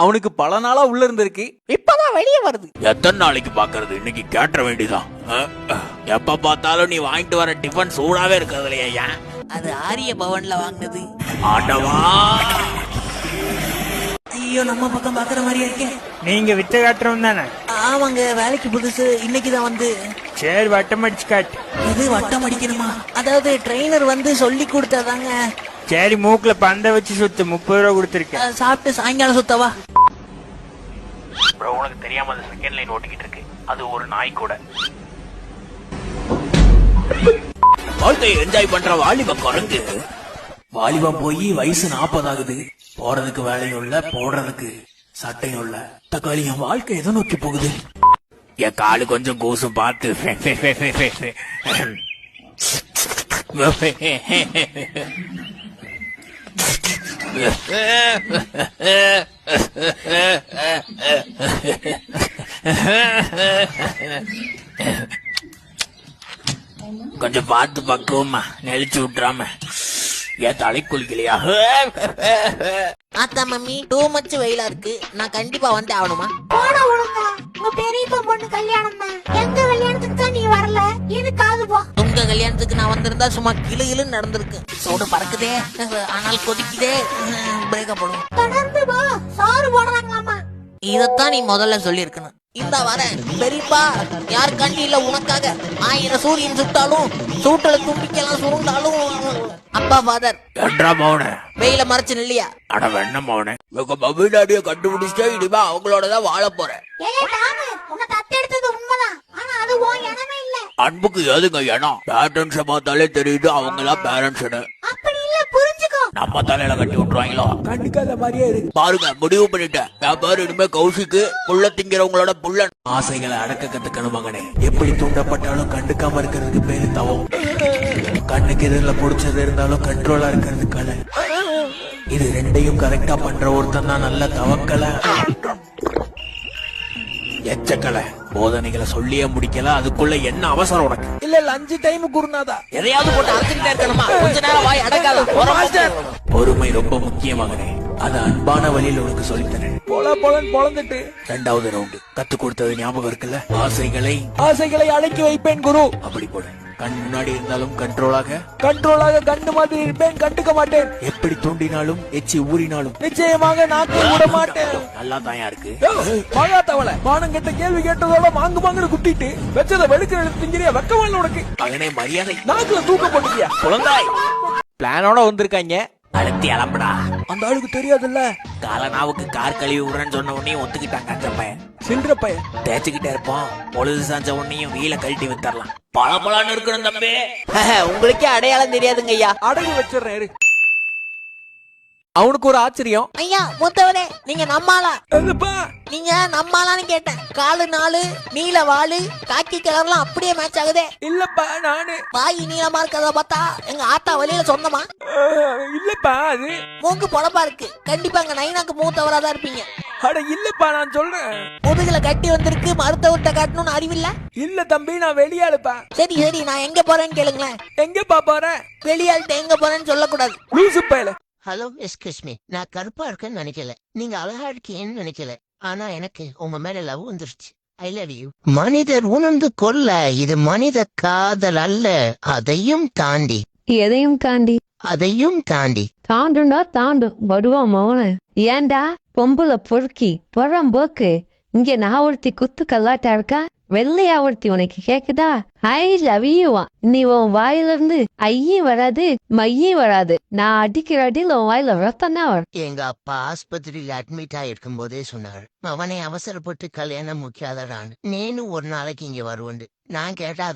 அவனுக்கு பல நாளா உள்ள இருந்திருக்கு, இப்பதான் வெளியே வருது. எத்தனை நாளைக்கு பாக்குறது? இன்னைக்கு கேட்ட வேண்டியதான். எப்ப பார்த்தாலும் நீ வாங்கிட்டு வர டிஃபன் சூடாவே இருக்கிறது இல்லையா? அது ஆரிய பவன்ல வாங்கினது. ஆண்டவா, ஐயோ, நம்ம பக்கம் பாக்குற மாதிரியா இருக்கே. நீங்க வித்த காட்டுறவன் தானே? ஆமாங்க, வேலைக்கு புதுசு, இன்னைக்குதான் வந்து. சரி, வட்டம் அடிச்சு காட்டு. இது வட்டம் அடிக்கணுமா? அதாவது ட்ரெயினர் வந்து சொல்லி கொடுத்தாதாங்க. சரி, மூக்குல பந்த வச்சு சுத்து. 30 ரூபா கொடுத்துருக்கேன். சாப்பிட்டு சாயங்காலம் சுத்தவா? உனக்கு தெரியாம அந்த செகண்ட் லைன் ஓட்டிக்கிட்டு இருக்கு. அது ஒரு நாய் கூட. வாழ்க்கையை என்ஜாய் பண்ற வாலிப குரங்கு. வாலிபம் போய் வயசு 40 ஆகுது. போறதுக்கு வேலையும் இல்ல, போடுறதுக்கு சட்டையும் இல்ல. தக்காளி, என் வாழ்க்கை எதை நோக்கி போகுது? என் காலு கொஞ்சம் கூசும் பார்த்து. கொஞ்சம் பார்த்து பக்குவமா நெளிச்சு விட்டுறாம. ஏன் தலை குளிக்கலையா? ஆத்தா மம்மி, டூ மச் வெயிலா இருக்கு, நான் கண்டிப்பா வந்து ஆகணுமா? போட ஒழுங்கா, உங்க பெரியப்பா பொண்ணு கல்யாணம் தான். எங்க கல்யாணத்துக்கு தான் நீ வரல, எதுக்காது போ. உங்க கல்யாணத்துக்கு நான் வந்திருந்தா சும்மா கிளு கிளுன்னு நடந்திருக்கு. சோடு பறக்குதே, ஆனால் கொதிக்குதே, பிரேக்க போடும். தொடர்ந்து போ, சோறு போடுறாங்களாமா. இதத்தான் நீ முதல்ல சொல்லிருக்கணும். இந்த வர பெரியப்பா, யார் கண்டி இல்ல உனக்காக 1000 சூரியன் சுட்டாலும் சூட்டல தும்பிக்கலாம் சுருண்டாலும். அப்பா ஃபாதர் என்றா மௌன வெயில மறைச்சு நில்லையா? அட வெண்ண மௌன, பபிடாடிய கண்டுபிடிச்சா இனிமே அவங்களோடதான் வாழ போறேன். ஏய் டாமு, உன்னை தத்தெடுத்தது உண்மைதான், ஆனா அது உன் இடமே இல்ல. அன்புக்கு எதுங்க இடம்? பேரண்ட்ஸ பார்த்தாலே தெரியுது அவங்களா பேரண்ட்ஸ். அப்படி இல்ல, புரிஞ்சுக்கோ. நம்ம தலையில கட்டி விட்டுருவாங்களோ? கண்டுக்காத மாதிரியே இருக்கு. பாருங்க, முடிவு பண்ணிட்டேன். நான் பாரு, இனிமே கௌஷிக்கு புள்ள திங்கிறவங்களோட புள்ளன். ஆசைகளை அடக்க கத்துக்கணும் மகனே. எப்படி தூண்டப்பட்டாலும் கண்டுக்காம இருக்கிறதுக்கு பேரு தவம். கண்ணுக்கு எதிரில புடிச்சது இருந்தாலும் கண்ட்ரோலா இருக்கிறது கலை. இது ரெண்டையும் கரெக்டா பண்ற ஒருத்தன் தான் நல்ல தவக்கலை. எச்சக்கலை போதனைகளை சொல்லியே முடிக்கல, அதுக்குள்ள என்ன அவசரம் உனக்கு? இல்ல 5 டைம் குருநாதா. எதையாவது போட்டு அரைச்சுக்கிட்டே இருக்கணுமா? கொஞ்ச நேரம் வாய் அடக்காத. பொறுமை ரொம்ப முக்கிய மகனே. அது அன்பான வழியில் உனக்கு சொல்லித்தரேன். பொலன்னு பொழந்துட்டு 2வது ரவுண்டு கத்து கொடுத்தது ஞாபகம் இருக்குல்ல? ஆசைகளை அடக்கி வைப்பேன் குரு. அப்படி போல கண் முன்னாடி இருந்தாலும் கண்ட்ரோலாக கண்ணு மாதிரி இருப்பேன், கண்டுக்க மாட்டேன். எப்படி தூண்டினாலும் எச்சி ஊறினாலும் நிச்சயமாக நாக்கு விட மாட்டேன். நல்லா தாயா இருக்கு. மகா தவளை, மானம் கெட்ட கேள்வி கேட்டதோட மாங்குமாங்கன்னு குட்டிட்டு வெச்சத வெடுக்கிற திங்கிறியா? வெக்கமான உனக்கு. மகனே மரியாதை. நாக்குல தூக்க போட்டுக்கியா? குழந்தாய் பிளானோட வந்திருக்காங்க. அழுத்தி அலம்படா. அந்த ஆளுக்கு தெரியாதுல்ல. காலனாவுக்கு கார் கழுவி விடுறேன்னு சொன்ன உடனே ஒத்துக்கிட்டாங்க. அந்த பையன் சில்ற பையன் தேய்ச்சிக்கிட்டே இருப்போம். பொழுது சாஞ்ச உடனேயும் வீல கழட்டி வித்தரலாம். பழப்பழான்னு இருக்கணும் தம்பி. உங்களுக்கே அடையாளம் தெரியாதுங்க ஐயா. அடகு வச்சிடுறேன். அவனுக்கு ஒரு ஆச்சரியம். ஐயா மூத்தவரே, நீங்க நம்மாளா? எதுப்பா? நீங்க நம்மாளான்னு கேட்டேன். 4 4 நீல வாலு காக்கி கலர்லாம் அப்படியே மேட்ச் ஆகுதே. இல்லப்பா, நானு. வாய் நீளமா இருக்கிறத பார்த்தா எங்க ஆத்தா வழியில சொந்தமா? இல்லப்பா, அது மூக்கு பொழப்பா இருக்கு. கண்டிப்பா எங்க நைனாக்கு மூத்தவரா தான் இருப்பீங்க. அட இல்லப்பா, நான் சொல்றேன். முதுகுல கட்டி வந்திருக்கு, மருத்துவர்கிட்ட காட்டணும்னு அறிவில்ல? இல்ல தம்பி, நான் வெளியாளுப்பா. சரி சரி, நான் எங்க போறேன்னு கேளுங்களேன். எங்கப்பா போற? வெளியாள்கிட்ட எங்க போறேன்னு சொல்லக்கூடாது. லூசு பயல. Hello, excuse me. நான் கருப்பா இருக்கேன்னு நினைக்கல, நீங்க அழகா இருக்கீங்கன்னு நினைக்கல. ஆனா எனக்கு உங்க மேல லவ் வந்துருச்சு. I love you. மனிதர் உணர்ந்து கொள்ள இது மனித காதல் அல்ல. அதையும் தாண்டி அதையும் தாண்டி தாண்டுண்டா தாண்டு வருவான் மோன. ஏண்டா பொம்புல பொறுக்கி புறம்போக்கு, இங்க நான் ஒருத்தி குத்து கல்லாட்டா இருக்கா? வெள்ளையா ஒருத்தி உனக்கு கேக்குதா? I love you. நீ உன் வாயில இருந்து ஐயும் வராது மையும் வராது. நான் அடிக்கிற அடியில் உன் வாயில ரத்தம் தான் வரும். எங்க அப்பா ஆஸ்பத்திரியில அட்மிட் ஆயிருக்கும் போதே சொன்னார், அவனை அவசரப்பட்டு கல்யாணம் முக்கியாதடான்னு. நேனு ஒரு நாளைக்கு இங்க வருவோண்டு. நான் கேட்டா